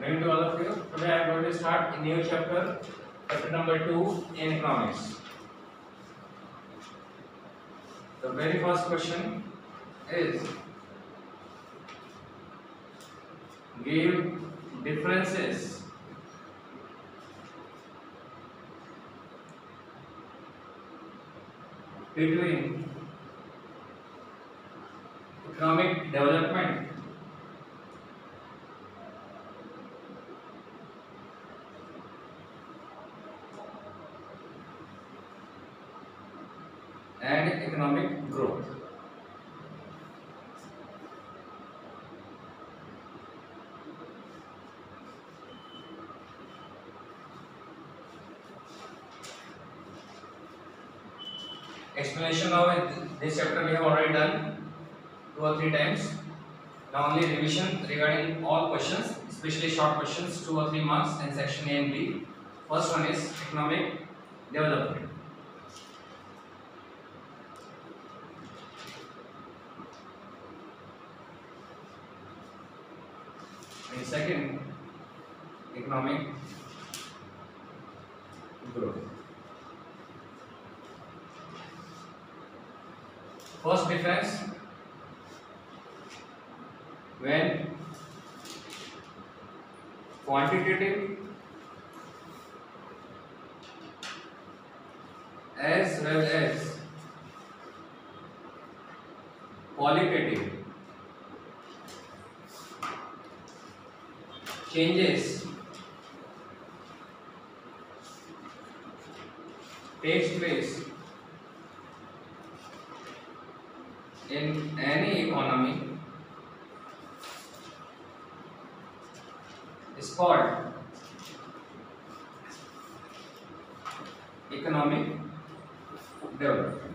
Good evening to all of you. Today I am going to start a new chapter, chapter number 2 in economics. The very first question is give differences between economic development and economic growth. Explanation of this chapter we have already done 2 or 3 times. Now only revision regarding all questions, especially short questions, 2 or 3 marks in section A and B. First one is economic development. And second, economic growth. First difference, when quantitative as well as qualitative changes takes place in any economy is called economic development.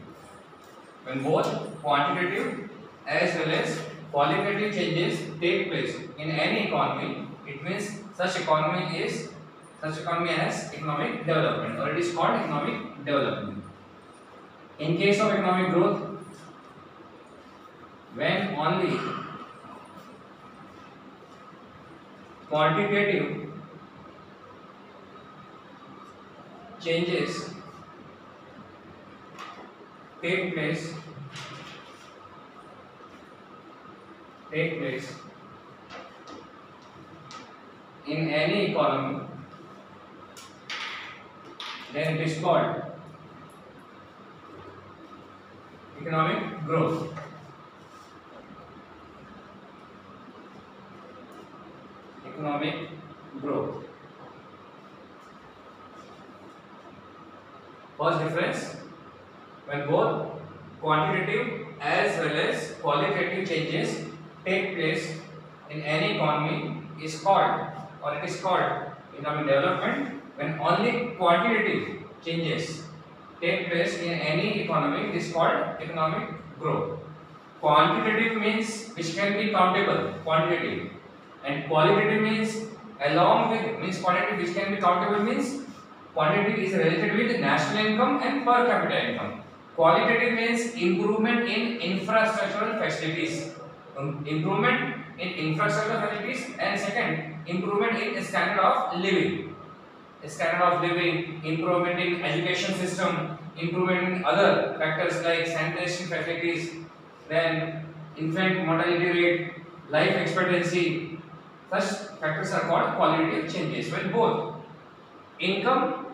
When both quantitative as well as qualitative changes take place in any economy, it means such economy has economic development, or it is called economic development. In case of economic growth, when only quantitative changes take place in any economy, then it is called economic growth. Economic growth. First difference, when both quantitative as well as qualitative changes take place in any economy is called, or it is called economic development. When only quantitative changes take place in any economy, it is called economic growth. Quantitative means which can be countable, quantitative, and qualitative means along with, means quantitative which can be countable means quantitative is related with national income and per capita income. Qualitative means improvement in infrastructural facilities, improvement in infrastructural facilities, and second, improvement in standard of living. Standard of living, improvement in education system, improvement in other factors like sanitation facilities, then infant mortality rate, life expectancy. Such factors are called qualitative changes. When both income,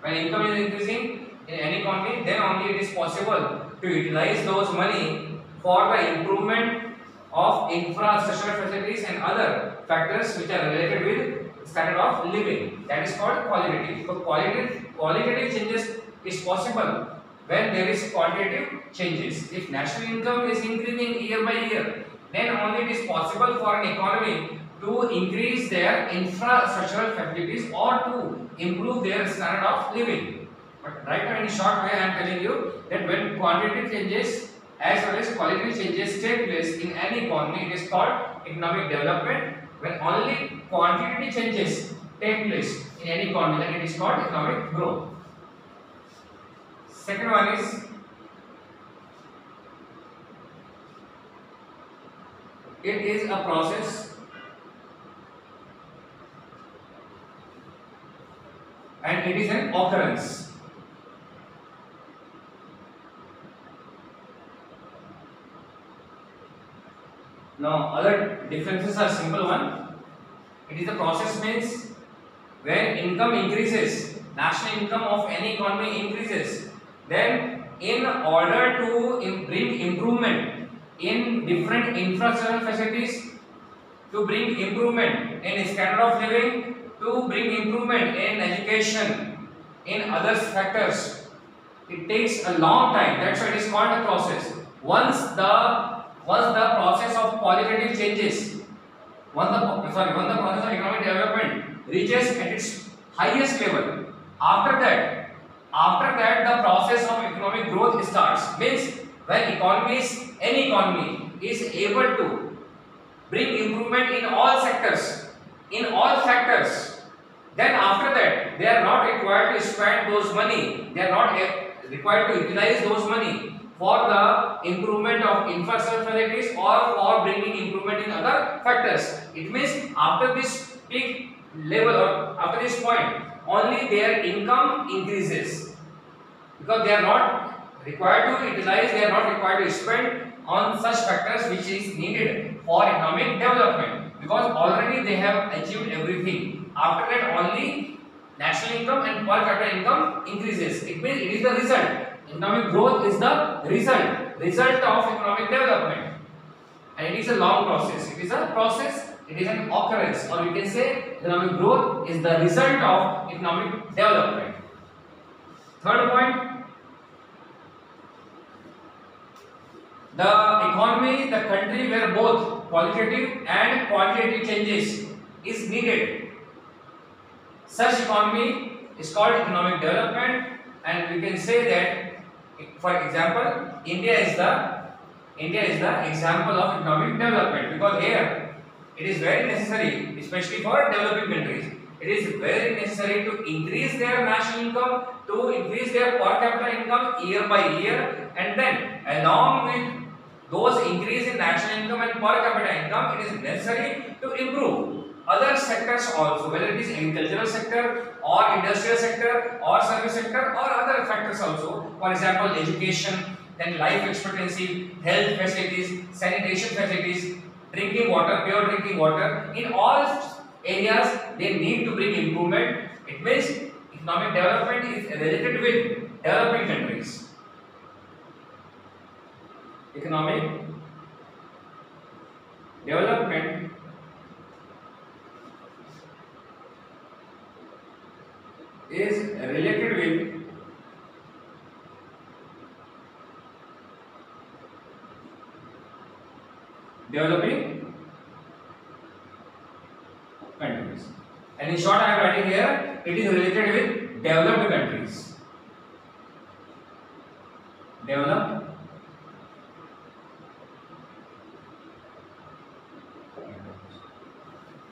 when income is increasing in any economy, then only it is possible to utilize those money for the improvement of infrastructural facilities and other factors which are related with standard of living. That is called qualitative. So qualitative changes is possible when there is quantitative changes. If national income is increasing year by year, then only it is possible for an economy to increase their infrastructural facilities or to improve their standard of living. But right now, in short way, I am telling you that when quantitative changes as well as qualitative changes take place in any economy, it is called economic development. When only quantitative changes take place in any economy, then it is called economic growth. Second one is it is a process and it is an occurrence. Now other differences are simple one. It is a process means when income increases, national income of any economy increases, then in order to bring improvement in different infrastructural facilities, to bring improvement in standard of living, to bring improvement in education, in other factors, it takes a long time. That's why it is called a process. Once the process of qualitative changes, when the process of economic development reaches at its highest level, after that the process of economic growth starts. Means when any economy is able to bring improvement in all sectors, then after that they are not required to spend those money, they are not required to utilize those money for the improvement of infrastructure facilities or for bringing improvement in other factors. It means after this peak level or after this point, only their income increases, because they are not required to utilize, they are not required to spend on such factors which is needed for economic development, because already they have achieved everything. After that only national income and per capita income increases. It means it is the result. Economic growth is the result of economic development, and it is a long process. It is a process, it is an occurrence, or you can say economic growth is the result of economic development. Third point, the economy, the country where both qualitative and quantitative changes is needed, such economy is called economic development. And we can say that, for example, India is the example of economic development, because here it is very necessary, especially for developing countries, it is very necessary to increase their national income, to increase their per capita income year by year, and then along with those increase in national income and per capita income, it is necessary to improve other sectors also, whether it is agricultural sector or industrial sector or service sector or other factors also. For example, education, then life expectancy, health facilities, sanitation facilities, drinking water, pure drinking water. In all areas, they need to bring improvement. It means economic development is related with developing countries. Economic development is related with developing countries. And in short, I am writing here, it is related with developed countries. Developed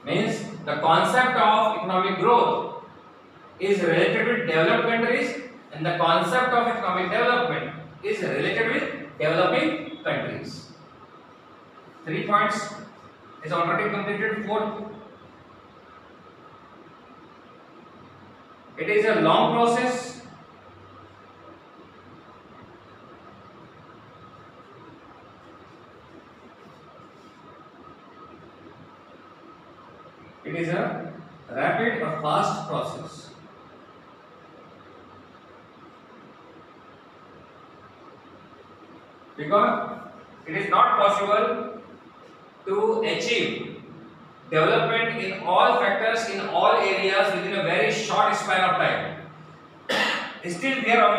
means the concept of economic growth is related with developed countries, and the concept of economic development is related with developing countries. 3 points is already completed. 4th, it is a long process. It is a rapid or fast process. Because it is not possible to achieve development in all factors, in all areas within a very short span of time. Still we are on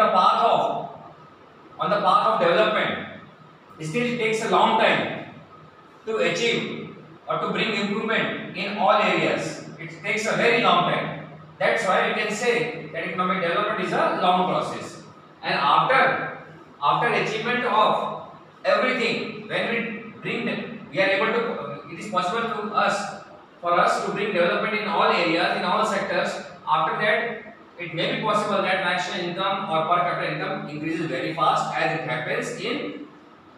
the path of development. Still it takes a long time to achieve or to bring improvement in all areas. It takes a very long time. That's why we can say that economic development is a long process. And after achievement of everything, when we are able to, it is possible for us to bring development in all areas, in all sectors. After that, it may be possible that national income or per capita income increases very fast, as it happens in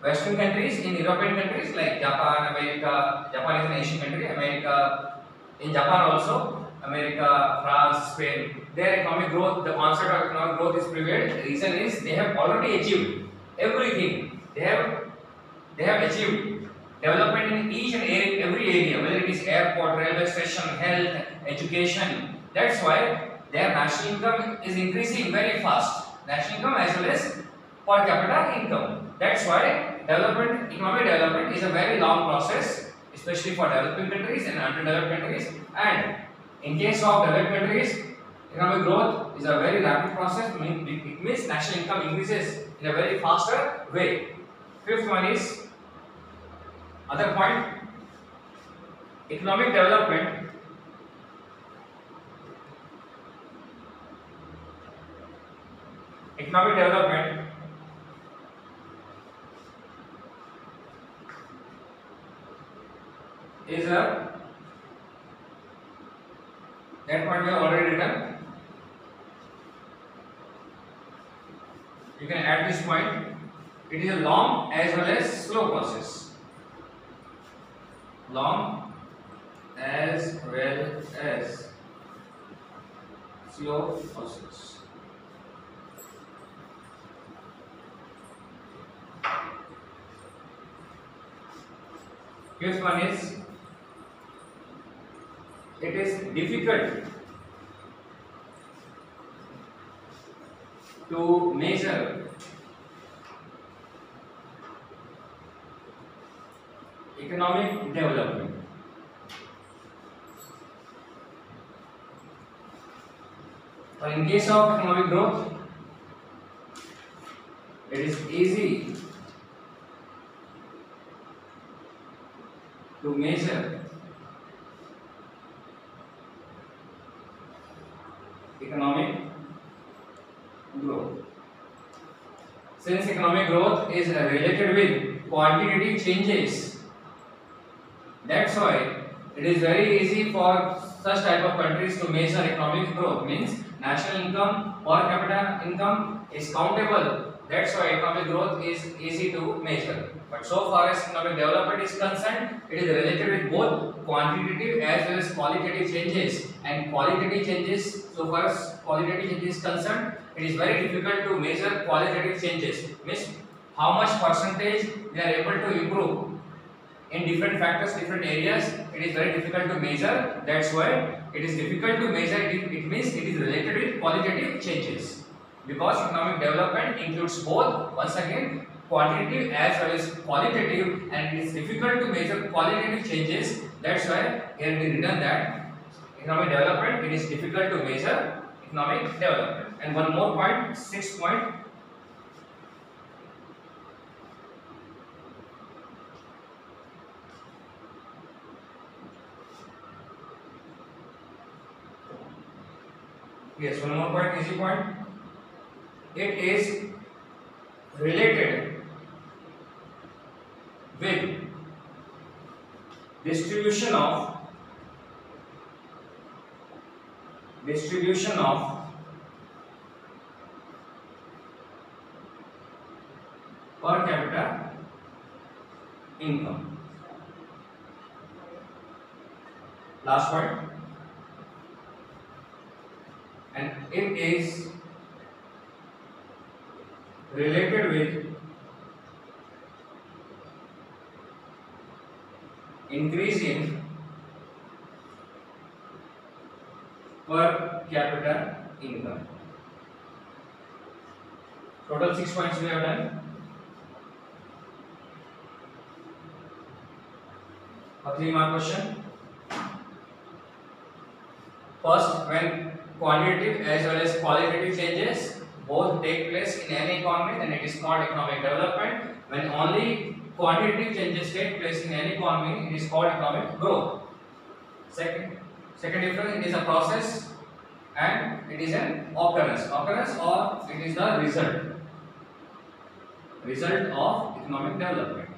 Western countries, in European countries like Japan, America. Japan is an Asian country, America, in Japan also, America, France, Spain, their economic growth, the concept of economic growth is prevailed. The reason is they have already achieved everything. They have achieved development in each and every area, whether it is airport, railway station, health, education. That's why their national income is increasing very fast. National income as well as per capita income. That's why economic development is a very long process, especially for developing countries and underdeveloped countries. And in case of developed countries, economic growth is a very rapid process. It means national income increases in a very faster way. Fifth one is other point. Economic development is a, that point we have already written. You can add this point. It is a long as well as slow process. Long as well as slow process. Fifth one is, it is difficult to measure economic development. But in case of economic growth, it is easy to measure economic growth. Since economic growth is related with quantitative changes, that's why it is very easy for such type of countries to measure economic growth. Means national income, per capita income is countable. That's why economic growth is easy to measure. But so far as economic development is concerned, it is related with both quantitative as well as qualitative changes. And qualitative changes, so far as qualitative changes is concerned, it is very difficult to measure qualitative changes. Means how much percentage we are able to improve in different factors, different areas. It is very difficult to measure. That's why it is difficult to measure. It means it is related with qualitative changes. Because economic development includes both, once again, quantitative as well as qualitative, and it is difficult to measure qualitative changes. That's why here it is written that economic development, it is difficult to measure economic development. And one more point, sixth point. Yes, one more point, easy point. It is related with distribution of per capita income. Last point. And it is related with increase in per capita income. Total 6 points we have done. A 3-mark question. First, when quantitative as well as qualitative changes both take place in any economy, then it is called economic development. When only quantitative changes take place in any economy, it is called economic growth. Second difference, it is a process and it is an occurrence or it is the result of economic development.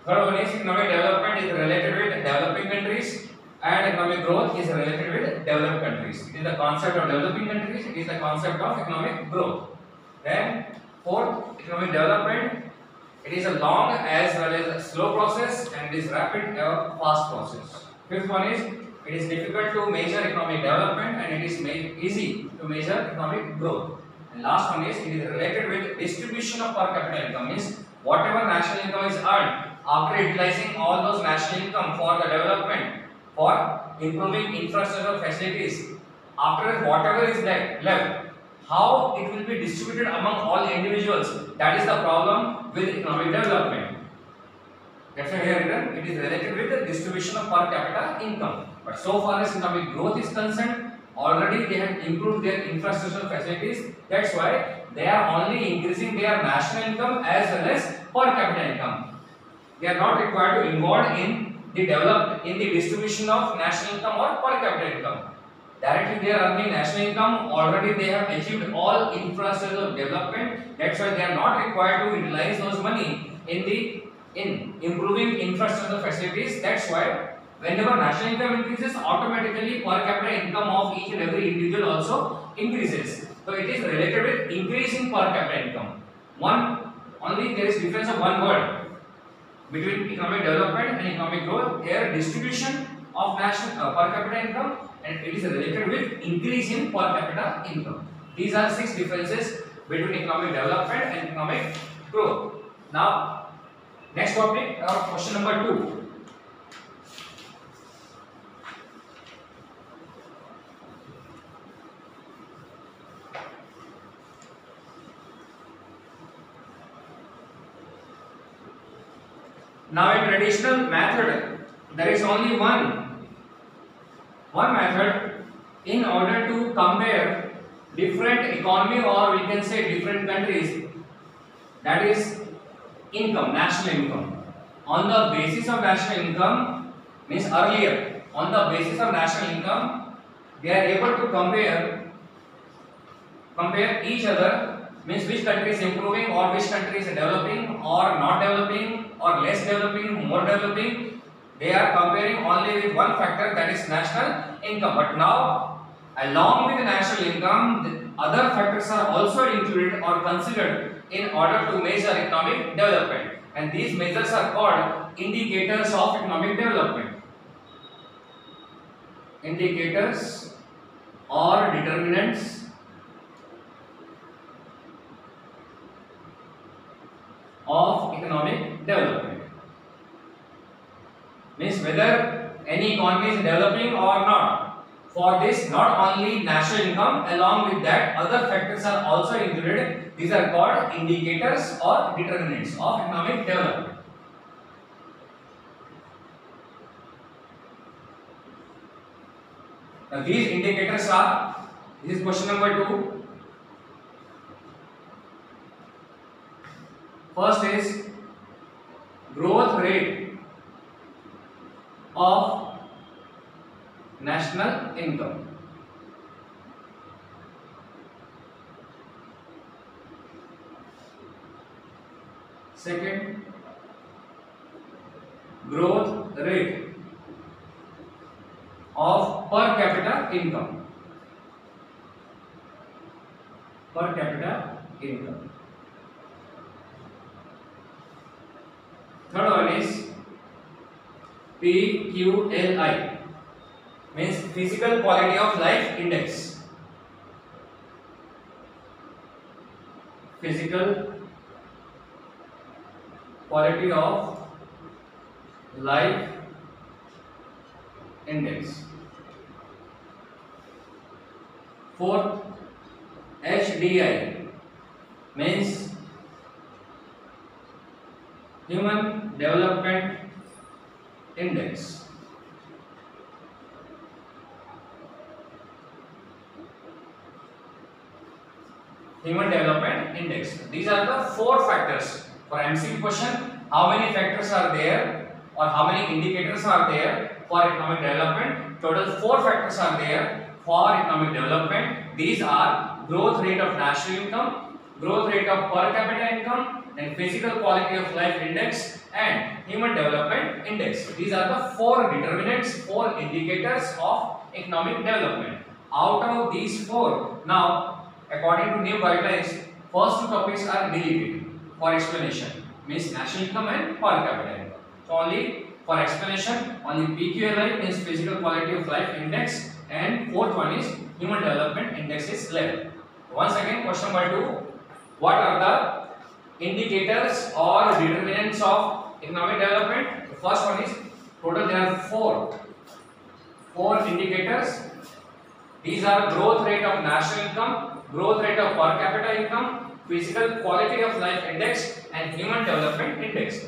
Third one is economic development is related with developing countries and economic growth is related with developed countries. It is the concept of developing countries, it is the concept of economic growth. Then fourth, economic development It is a long as well as a slow process, and it is rapid or fast process. Fifth one is it is difficult to measure economic development and it is easy to measure economic growth. And last one is it is related with distribution of per capita income, means whatever national income is earned after utilizing all those national income for the development, for improving infrastructure facilities, after whatever is left, how it will be distributed among all individuals, that is the problem with economic development. That's why here written it is related with the distribution of per capita income. But so far as economic growth is concerned, already they have improved their infrastructure facilities. That's why they are only increasing their national income as well as per capita income. They are not required to involve in the distribution of national income or per capita income. Directly they are earning national income, already they have achieved all infrastructure development. That's why they are not required to utilize those money in improving infrastructure facilities. That's why whenever national income increases, automatically per capita income of each and every individual also increases. So it is related with increasing per capita income. Only there is difference of one word between economic development and economic growth. Here distribution of national per capita income, and it is related with increase in per capita income. These are 6 differences between economic development and economic growth. Now, next topic, question number 2. Now, in traditional method, there is only one method in order to compare different economy, or we can say different countries, that is income, national income. On the basis of national income, means earlier, on the basis of national income, they are able to compare each other, means which country is improving or which country is developing or not developing or less developing, more developing. They are comparing only with one factor, that is national income. But now, along with the national income, the other factors are also included or considered in order to measure economic development. And these measures are called indicators of economic development. Indicators or determinants of economic development. Means whether any economy is developing or not. For this, not only national income, along with that other factors are also included. These are called indicators or determinants of economic development. Now these indicators are, this is question number 2. First is growth rate of national income. Second, growth rate of per capita income. Per capita income. Third one is PQLI, means physical quality of life index. Physical quality of life index. Fourth, HDI, means Human Development Index. Human Development Index. These are the 4 factors. For MCQ question, how many factors are there or how many indicators are there for economic development? Total 4 factors are there for economic development. These are growth rate of national income, growth rate of per capita income, then physical quality of life index and human development index. These are the 4 determinants, 4 indicators of economic development. Out of these 4, now according to new guidelines, first 2 topics are deleted for explanation. means national income and per capita income. So only for explanation, only PQLI means physical quality of life index, and fourth one is human development index is 11. Once again, question number 2, what are the indicators or determinants of economic development? The first one is, total there are four indicators. These are growth rate of national income, growth rate of per capita income, physical quality of life index, and human development index.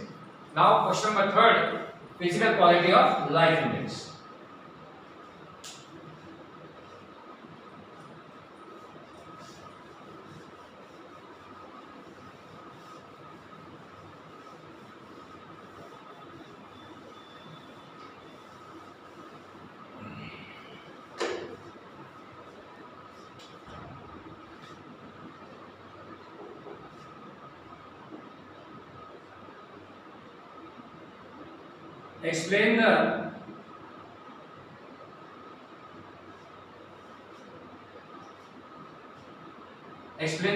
Now question number 3, physical quality of life index. Explain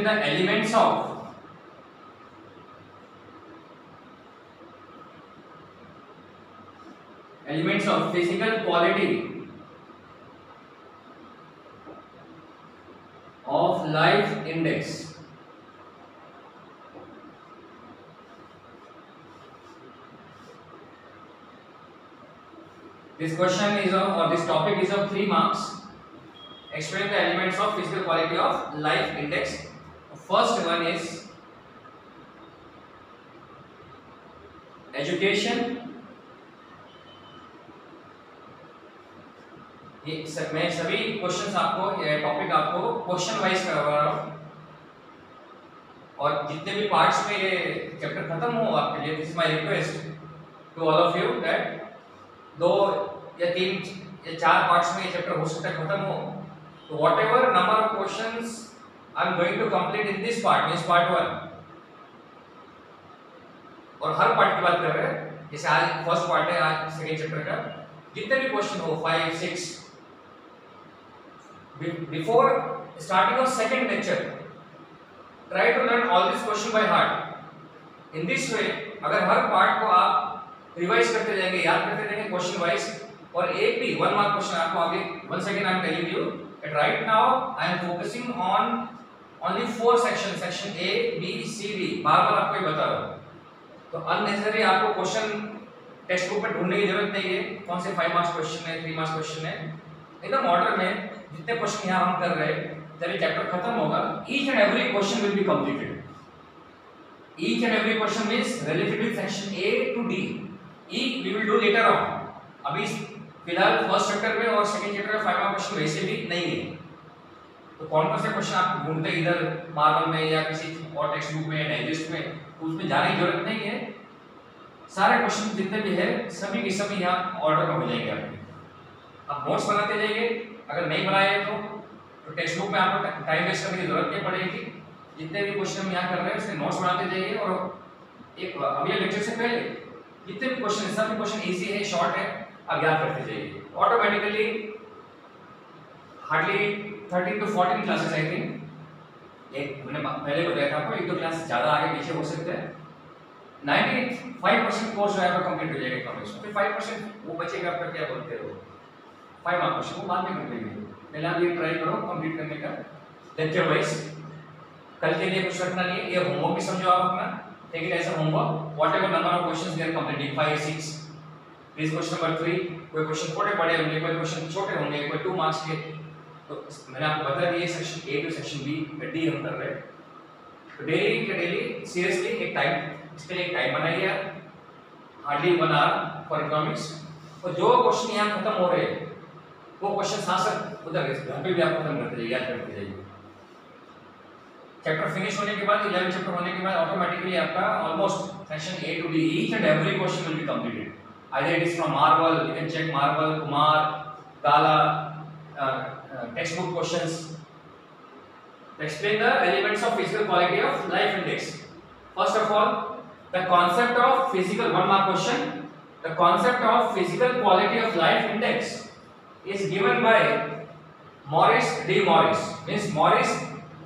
the elements of physical quality of life index. This question is or this topic is of 3 marks. Explain the elements of physical quality of life index. First one is education. ये मैं सभी questions आपको topic आपको question wise करवा रहा हूँ, और जितने भी पार्ट्स में ये चैप्टर खत्म हो आपके लिए, this is my request to all of you that 2 या 3 या 4 पार्ट्स में ये चैप्टर हो सकता है खत्म हो, तो whatever number of questions I am going to complete in this part means part 1, और हर पार्ट की बात कर रहे हैं, जैसे आज फर्स्ट पार्ट है, आज सेकंड चैप्टर का, जितने भी क्वेश्चन हो 5 6 before starting of second lecture try to learn all this question by heart. In this way अगर हर पार्ट को आप रिवाइज करते जाएंगे, याद करते जाएंगे क्वेश्चन वाइज, और एक भी 1 मार्क क्वेश्चन आपको आगे, once again I am telling you that right now I am focusing on only 4 sections, section A B C D, बार-बार आपको ये बता रहा हूँ, तो अननेसेसरी आपको क्वेश्चन टेक्स्ट बुक में ढूंढने की जरूरत नहीं है कौन से 5 मार्क्स क्वेश्चन है, 3 मार्क्स क्वेश्चन है, एकदम ऑर्डर में जितने क्वेश्चन यहाँ हम कर रहे हैं, जब ये चैप्टर खत्म होगा each and every question will be completed. Each and every question means related to section A to D. E we will do later on. अभी फिलहाल फर्स्ट चैप्टर में और सेकंड चैप्टर में 5 मार्क क्वेश्चन वैसे भी नहीं है, तो कौन से क्वेश्चन आप ढूंढते इधर मार्वल में या किसी और टेक्स्ट बुक में या डाइजेस्ट में, तो उसमें जाने की जरूरत नहीं है, सारे क्वेश्चन जितने भी है सभी के सभी यहाँ ऑर्डर में हो जाएंगे आपके, आप नोट्स बनाते जाइए, अगर नहीं बनाए तो टेक्स्ट बुक में आपको टाइम वेस्ट करने की जरूरत नहीं पड़ेगी, जितने भी क्वेश्चन हम यहाँ कर रहे हैं उसके नोट्स बनाते जाइए, और एक अगले लेक्चर से पहले जितने भी क्वेश्चन, सभी क्वेश्चन इजी है, शॉर्ट है, आप याद करते जाइए, automatically hardly 13 to 14 classes I think, एक मैंने पहले बताया था आपको, 1-2 क्लास ज़्यादा आगे पीछे हो सकते हैं, 95% कोर्स जो है आपका कंप्लीट हो जाएगा इकोनॉमिक्स में, फिर 5% वो बचेगा आपका, क्या बोलते हो 5 मार्क क्वेश्चन, वो बाद में कर लेंगे, पहले आप ये ट्राई करो कंप्लीट करने का लेक्चर वाइज, कल के लिए कुछ रखना नहीं है, ये होमवर्क भी समझो आप अपना, take it as a homework, whatever number of questions they are completing 5 6, this question number 3, कोई क्वेश्चन थोड़े बड़े होंगे, कोई क्वेश्चन छोटे होंगे, कोई 2 मार्क्स के, तो मैंने आपको बता दिया section A to section B D हम कर रहे हैं, तो डेली के डेली सीरियसली एक टाइम, इसके लिए एक टाइम बनाइए आप, हार्डली 1 आवर फॉर इकोनॉमिक्स, और जो क्वेश्चन यहाँ खत्म हो रहे हैं वो क्वेश्चन साथ उधर घर पे भी आप खत्म करते जाइए, याद करते जाइए, चैप्टर फिनिश होने के बाद 11 चैप्टर होने के बाद ऑटोमेटिकली आपका almost section A to D each and every question will be completed, either it is from Marvel, you can check Marvel, Kumar, Gala, textbook questions. Explain the elements of physical quality of life index. First of all, the concept of physical, 1 mark question, the concept of physical quality of life index is given by Morris D. Morris, means Morris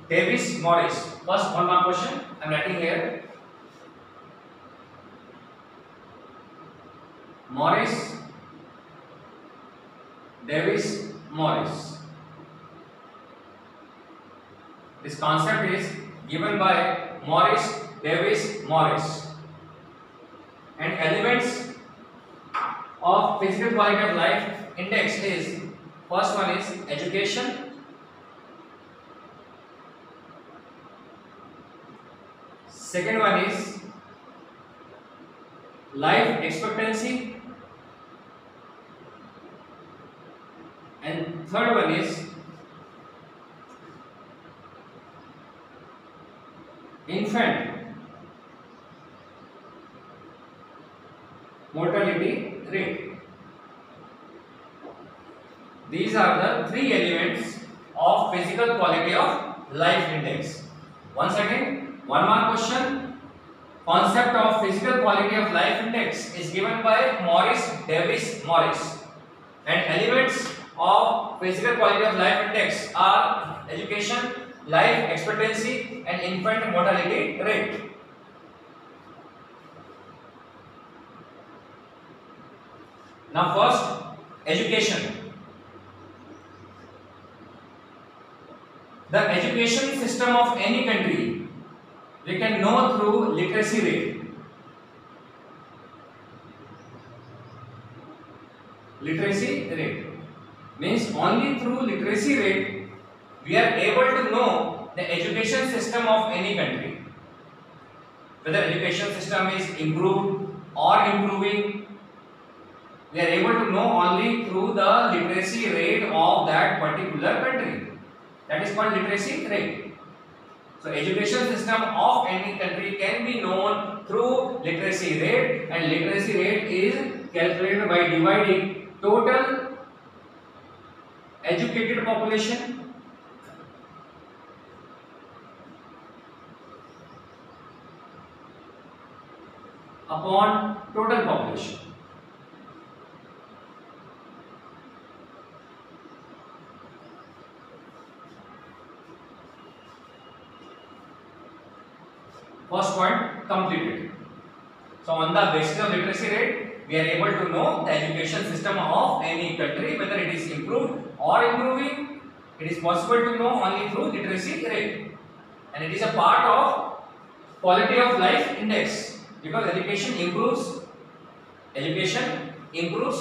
Davis Morris. First 1 mark question I am writing here. Morris Davis Morris. This concept is given by Morris Davis Morris. And elements of physical quality of life index is, first one is education, second one is life expectancy, and third one is infant mortality rate. These are the three elements of physical quality of life index. Once again, one more question. Concept of physical quality of life index is given by Morris Davis Morris, and elements of physical quality of life index are education, life expectancy, and infant mortality rate. Now first, education. The education system of any country we can know through literacy rate. Literacy rate means only through literacy rate we are able to know the education system of any country, whether education system is improved or improving. We are able to know only through the literacy rate of that particular country. That is called literacy rate. So education system of any country can be known through literacy rate, and literacy rate is calculated by dividing total educated population upon total population. First point completed. So on the basis of literacy rate, we are able to know the education system of any country, whether it is improved or improving. It is possible to know only through literacy rate, and it is a part of quality of life index, because education improves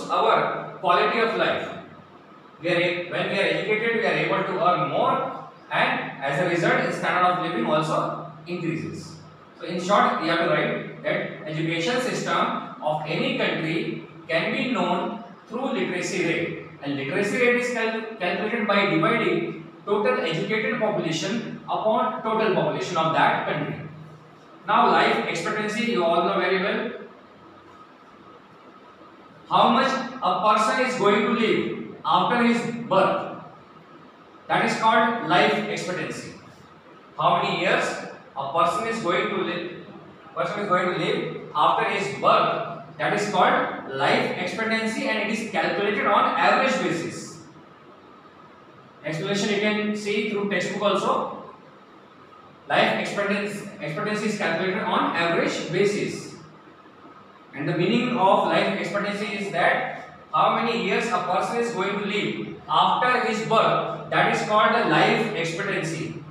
our quality of life. When we are educated, we are able to earn more, and as a result, the standard of living also increases. So in short, we have to write that education system of any country can be known through literacy rate, and literacy rate is calculated by dividing total educated population upon total population of that country. Now life expectancy, you all know very well. How much a person is going to live after his birth, that is called life expectancy. How many years a person is going to live after his birth, that is called life expectancy, and it is calculated on average basis. Explanation you can see through textbook also. Life expectancy is calculated on average basis, and the meaning of life expectancy is that how many years a person is going to live after his birth, that is called the life expectancy.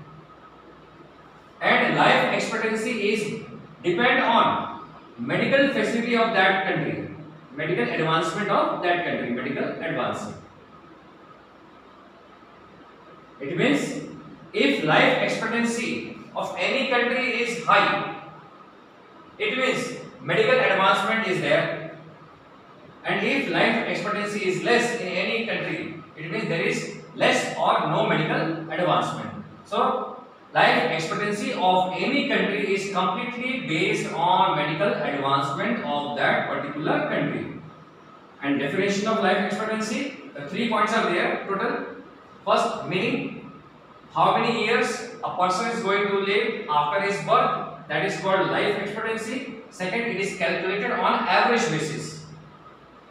And life expectancy is depend on medical facility of that country, medical advancement of that country, medical advancement. It means if life expectancy of any country is high, it means medical advancement is there, and if life expectancy is less in any country, it means there is less or no medical advancement. So life expectancy of any country is completely based on medical advancement of that particular country. And definition of life expectancy, the 3 points are there total. First, meaning how many years a person is going to live after his birth, that is called life expectancy. Second, it is calculated on average basis.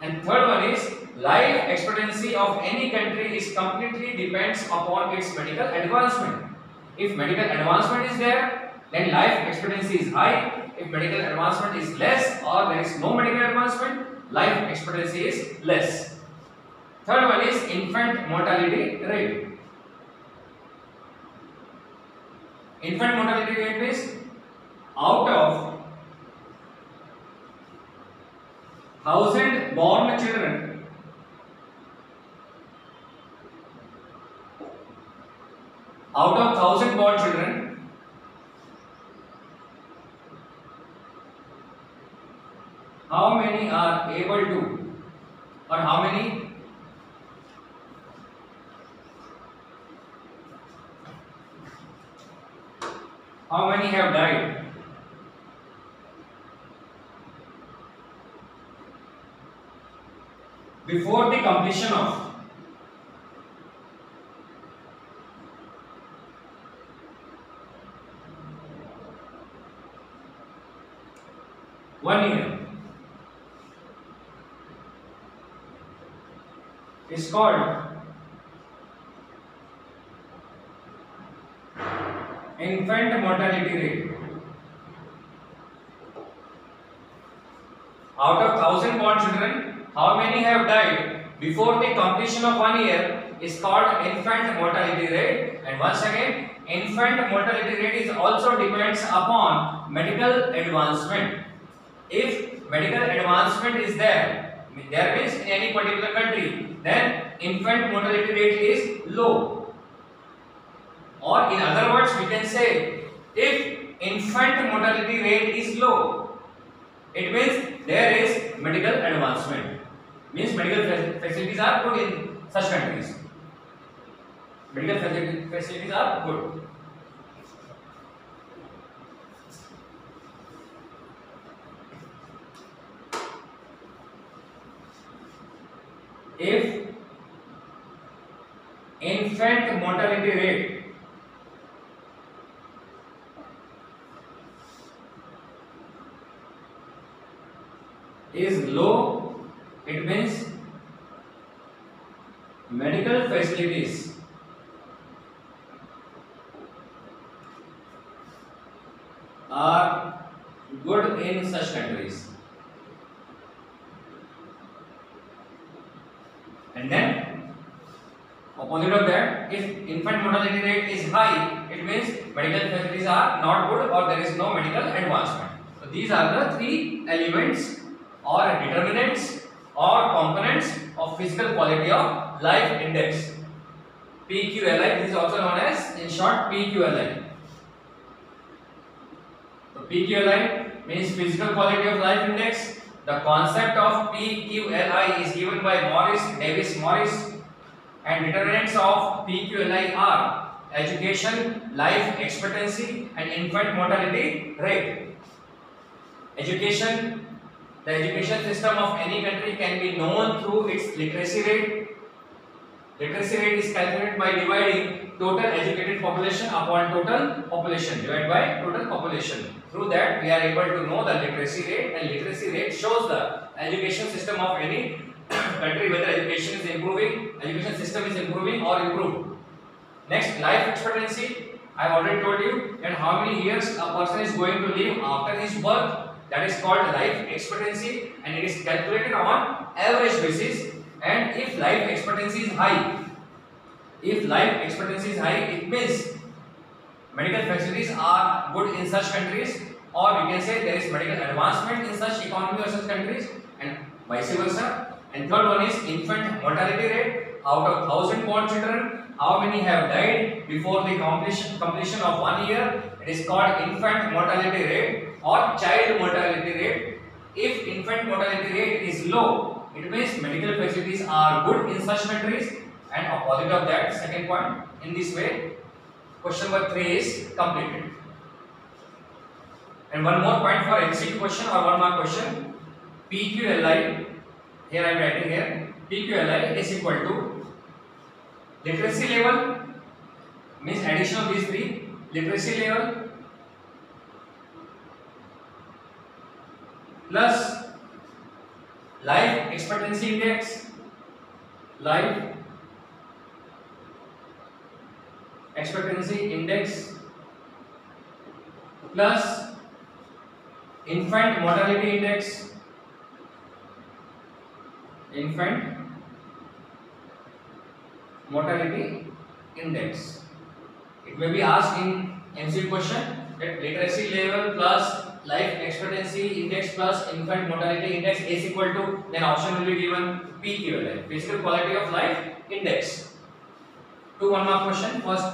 And third one is life expectancy of any country is completely depends upon its medical advancement. If medical advancement is there, then life expectancy is high. if medical advancement is less or there is no medical advancement, life expectancy is less. Third one is infant mortality rate. Infant mortality rate means out of 1,000 born children, how many are able to, or how many have died before the completion of 1 year is called infant mortality rate. Out of 1,000 born children, how many have died before the completion of 1 year is called infant mortality rate. And once again, infant mortality rate is also depends upon medical advancement. If medical advancement is there means in any particular country, then infant mortality rate is low. Or in other words, we can say if infant mortality rate is low, it means there is medical advancement. Means medical facilities are good in such countries. Medical facilities are good. If infant mortality rate is low, it means medical facilities are good in such countries. And then opposite of that, if infant mortality rate is high, it means medical facilities are not good or there is no medical advancement. So these are the three elements or determinants or components of physical quality of life index. PQLI, this is also known as in short PQLI. So PQLI means physical quality of life index. The concept of PQLI is given by Davis Morris, and determinants of PQLI are education, life expectancy and infant mortality rate. Education, the education system of any country can be known through its literacy rate. Literacy rate is calculated by dividing total educated population upon total population divided by total population. Through that we are able to know the literacy rate, and literacy rate shows the education system of any country, whether education is improving, education system is improving or improved. Next, life expectancy. I have already told you that how many years a person is going to live after his birth. That is called life expectancy, and it is calculated on average basis. And if life expectancy is high, it means medical facilities are good in such countries, or we can say there is medical advancement in such economy or such countries, and vice versa. And third one is infant mortality rate. Out of 1,000 born children, how many have died before the completion of 1 year? It is called infant mortality rate or child mortality rate. If infant mortality rate is low, it means medical facilities are good in such countries, and opposite of that, second point. In this way, question number 3 is completed. And one more point for MCQ question or 1 mark question. PQLI, here I am writing here, PQLI is equal to literacy level, means addition of these three, literacy level plus life expectancy index, life expectancy index plus infant mortality index, infant mortality index. It may be asked in MCQ question that literacy level plus life expectancy index plus infant mortality index is equal to, then option will be given PQLI, physical quality of life index. 2 1 mark question. First,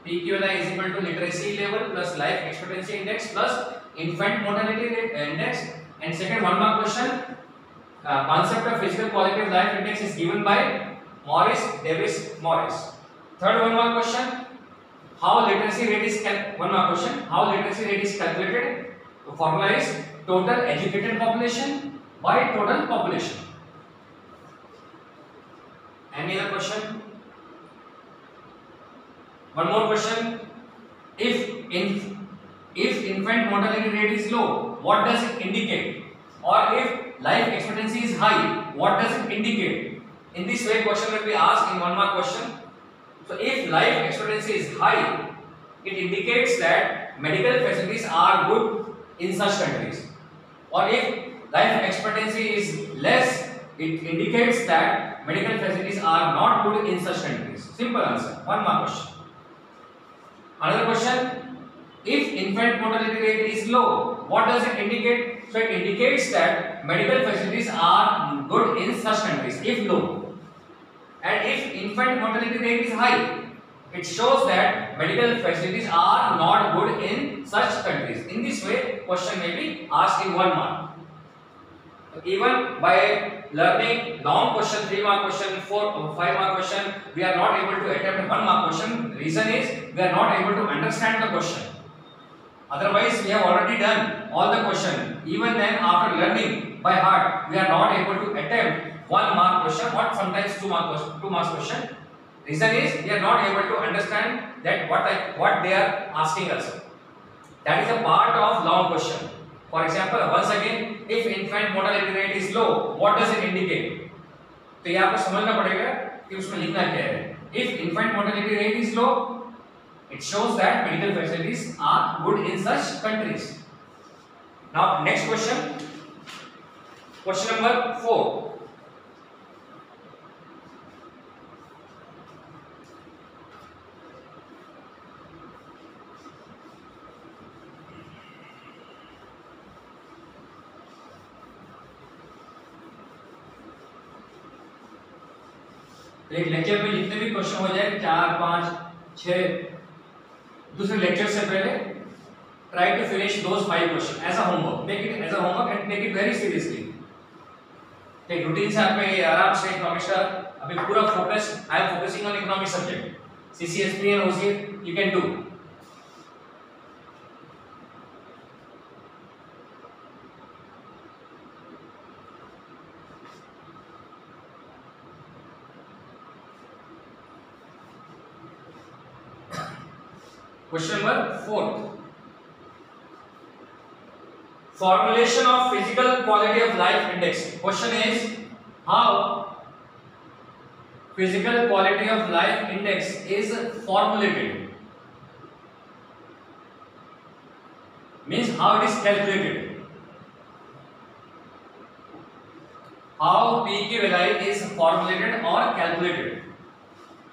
PQLI is equal to literacy level plus life expectancy index plus infant mortality index, and second 1 mark question, concept of physical quality of life index is given by Morris Davis Morris. Third 1 mark question, how literacy rate is how literacy rate is calculated? The formula is total educated population by total population. Any other question? One more question. If infant mortality rate is low, what does it indicate? Or if life expectancy is high, what does it indicate? In this way, question will be asked in 1 mark question. So if life expectancy is high, it indicates that medical facilities are good in such countries. Or if life expectancy is less, it indicates that medical facilities are not good in such countries. Simple answer. 1 mark question. Another question, if infant mortality rate is low, what does it indicate? So it indicates that medical facilities are good in such countries if low. And if infant mortality rate is high, it shows that medical facilities are not good in such countries. In this way, question may be asked in 1 mark. Even by learning long question, 3 mark question, 4 or 5 mark question, we are not able to attempt 1 mark question. Reason is we are not able to understand the question. Otherwise, we have already done all the question. Even then, after learning by heart, we are not able to attempt 1 mark question or sometimes 2 mark question. Reason is we are not able to understand that what they are asking us. That is a part of long question. For example, once again, if infant mortality rate is low, what does it indicate? तो ये आपको समझना पड़ेगा कि उसमें लिखना क्या है. If infant mortality rate is low, it shows that medical facilities are good in such countries. Now, next question. Question number 4. एक लेक्चर में जितने भी क्वेश्चन हो जाए 4 5 6 दूसरे लेक्चर से पहले try to finish those 5 question as a homework. Make it as a homework and take it very seriously. एक रूटीन से आप में आराम से इकोनॉमिक्स का अभी पूरा focus, I am focusing on economic subject, CCSP and OCA you can do. Question number 4. Formulation of physical quality of life index. Question is how physical quality of life index is formulated. Means how it is calculated. How PQLI is formulated or calculated.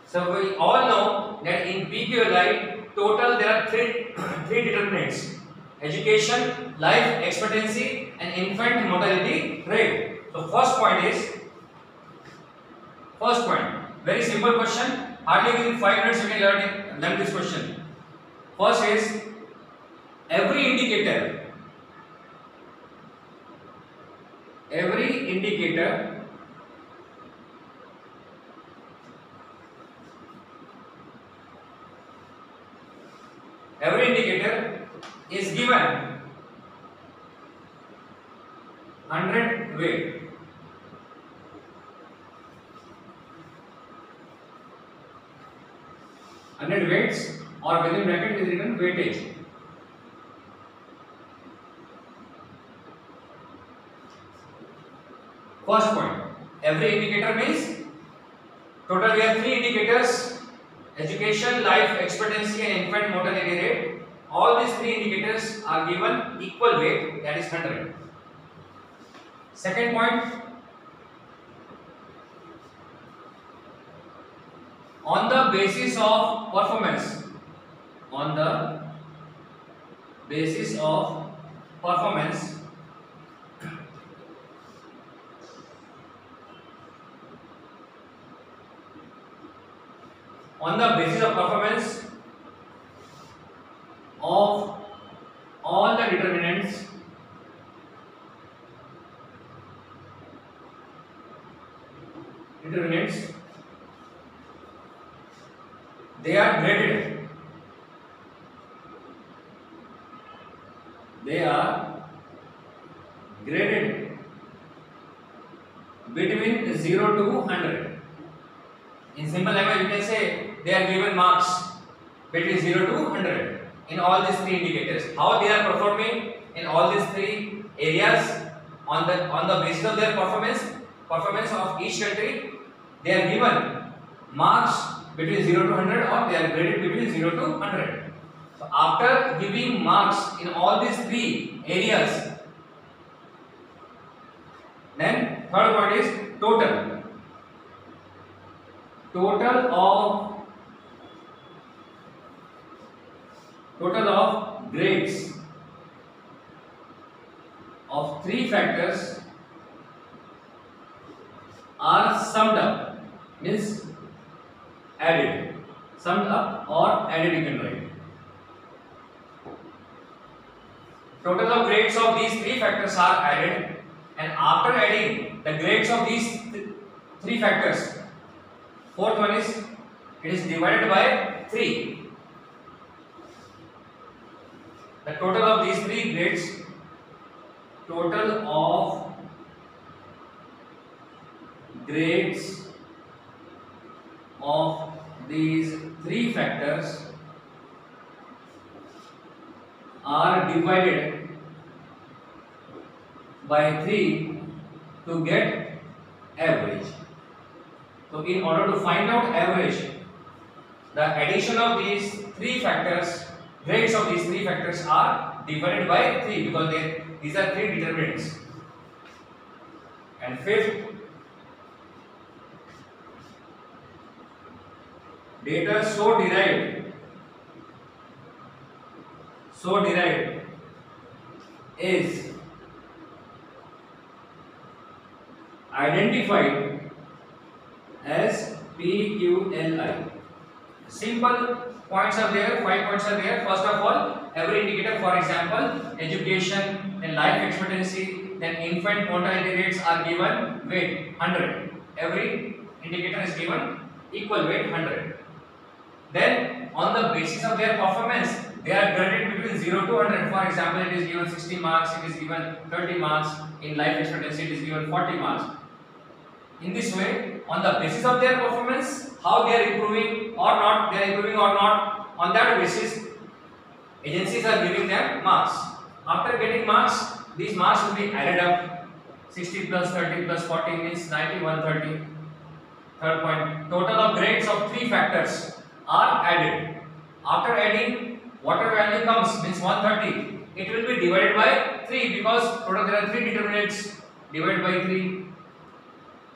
So we all know that in PQLI total there are three determinants: education, life expectancy and infant mortality rate. So first point, very simple question, hardly within 5 minutes you can learn this question. First is every indicator is given 100 weight. Weights or within bracket is written weightage. First point, every indicator means total we have 3 indicators: education, life expectancy and infant mortality rate. all these three indicators are given equal weight, that is 100. Second point, on the basis of performance, on the basis of performance, on the basis of performance of all the determinants they are graded, between 0 to 100. In simple language you can say they are given marks between 0 to 100 in all these three indicators. How they are performing in all these three areas, on the basis of their performance of each country, they are given marks between 0 to 100, or they are graded between 0 to 100. So after giving marks in all these three areas, then third point is total of grades of three factors are summed up, means added, summed up or added, you can write. Total of grades of these three factors are added, and after adding the grades of these three factors, fourth one is, it is divided by 3. The total of these three grades, total of grades of these three factors are divided by 3 to get average. So in order to find out average, the addition of these three factors, grades of these three factors are divided by 3, because these are three determinants. And fifth, data so derived is identified as PQLI. Simple points are there, 5 points are there. First of all, every indicator, for example, education and life expectancy, then infant mortality rates are given weight 100. Every indicator is given equal weight 100. Then on the basis of their performance, they are graded between 0 to 100. For example, it is given 60 marks, it is given 30 marks. In life expectancy, it is given 40 marks. In this way, on the basis of their performance, how they are improving or not, on that basis, agencies are giving them marks. After getting marks, these marks will be added up. 60 plus 30 plus 40 means 90, 130. Third point, total of grades of three factors are added. After adding, whatever value comes, means 130, it will be divided by 3, because total there are 3 determinants, divided by 3.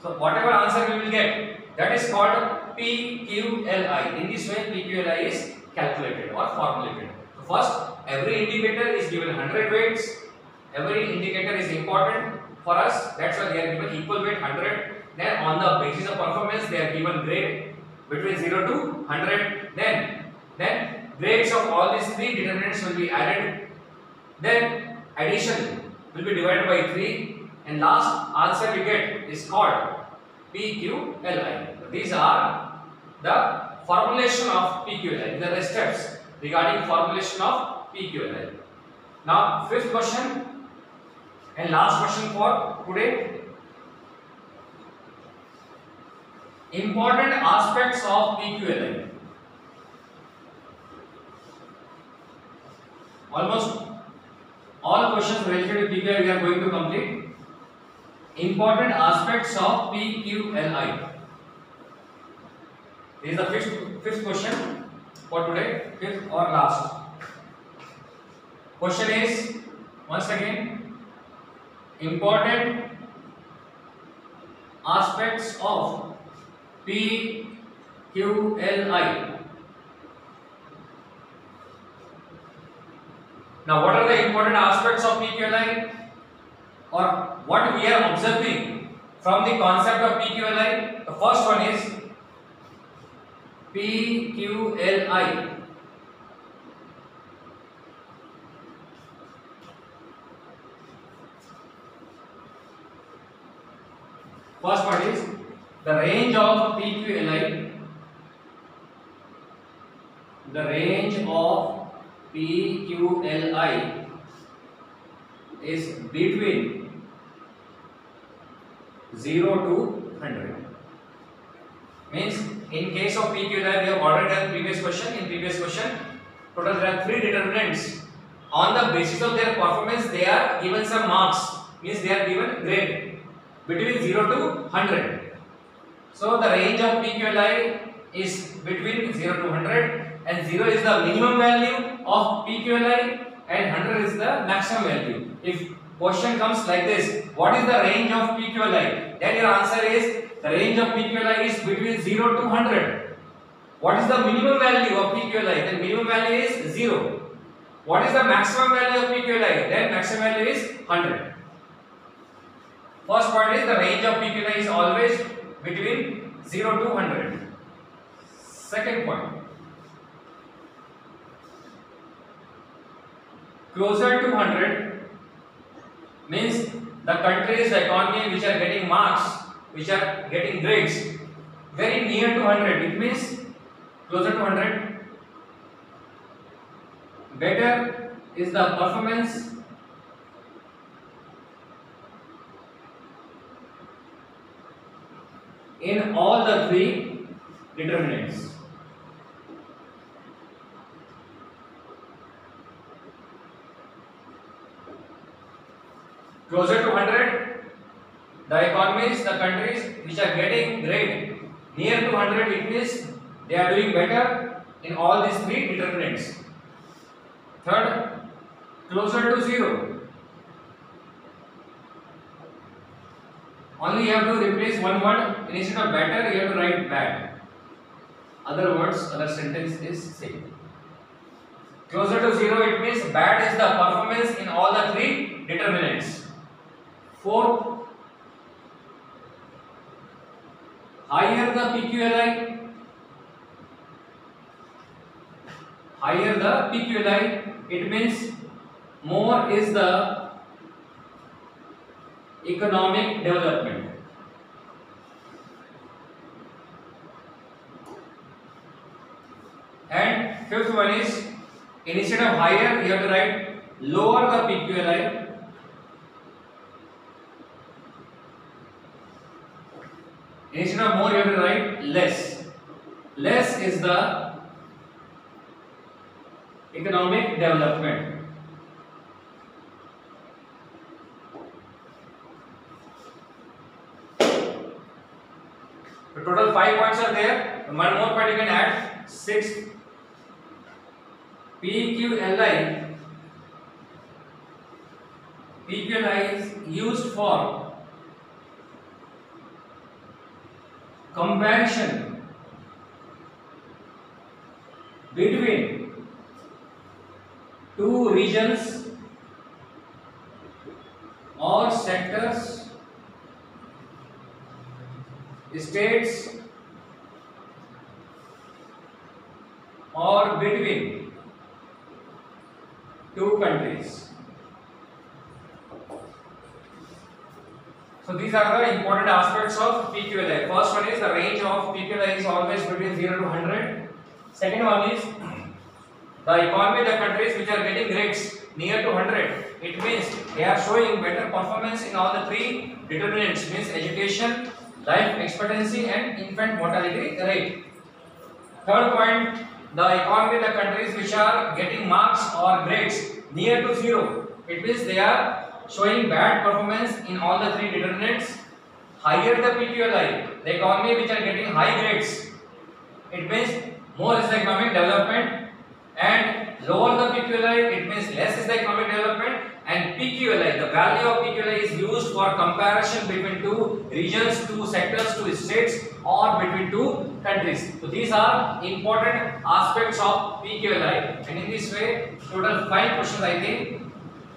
So whatever answer we will get, that is called PQLI. In this way, PQLI is calculated or formulated. So first, every indicator is given 100 weights. Every indicator is important for us. That's why they are given equal weight 100. Then on the basis of performance, they are given grade between 0 to 100. Then grades of all these three determinants will be added. Then addition will be divided by 3. And last answer we get is called PQLI. These are the formulation of PQLI. These are the steps regarding formulation of PQLI. Now, fifth question and last question for today. Important aspects of PQLI. Almost all questions related to PQLI we are going to complete. Important aspects of PQLI. This is the fifth question for today, fifth or last. Question is once again important aspects of PQLI. Now, what are the important aspects of PQLI, or what we are observing from the concept of PQLI? The first one is PQLI. First one is the range of PQLI. The range of PQLI is between 0 to 100. Means in case of PQLI, we have already done previous question. In previous question, total there are 3 determinants. On the basis of their performance, they are given some marks. Means they are given grade between 0 to 100. So the range of PQLI is between 0 to 100, and 0 is the minimum value of PQLI and 100 is the maximum value. If question comes like this, what is the range of PQLI? Then your answer is the range of PQLI is between 0 to 100. What is the minimum value of PQLI? The minimum value is 0. What is the maximum value of PQLI? Then maximum value is 100. First point is the range of PQLI is always between 0 to 100. Second point, closer to 100 means the countries, the economy which are getting marks, which are getting grades very near to 100. It means closer to 100. Better is the performance in all the 3 determinants. Closer to 100, the economies, the countries which are getting grade near to 100, it means they are doing better in all these 3 determinants. Third, closer to 0. Only you have to replace one word. Instead of better, you have to write bad. Other words, other sentence is same. Closer to 0, it means bad is the performance in all the 3 determinants. Fourth, higher the PQLI, it means more is the economic development. And fifth one is, instead of higher, you have to write lower the PQLI. Instead of more, you have to write less. Less is the economic development. So total 5 points are there. One more point you can add. 6. PQLI is used for comparison between 2 regions or sectors, states, or between 2 countries. So these are the important aspects of PQLI. First one is the range of PQLI is always between 0 to 100. Second one is the economy, the countries which are getting grades near to 100. It means they are showing better performance in all the 3 determinants, means education, life expectancy and infant mortality rate. Third point, the economy, the countries which are getting marks or grades near to 0. It means they are showing bad performance in all the 3 determinants. Higher the PQLI, the economy which are getting high grades, it means more is the economic development, and lower the PQLI, it means less is the economic development, and PQLI, the value of PQLI is used for comparison between two regions, two sectors, two states, or between two countries. So these are important aspects of PQLI, and in this way total 5 questions I think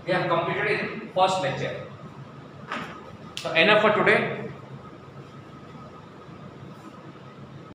we have completed in first lecture. So enough for today.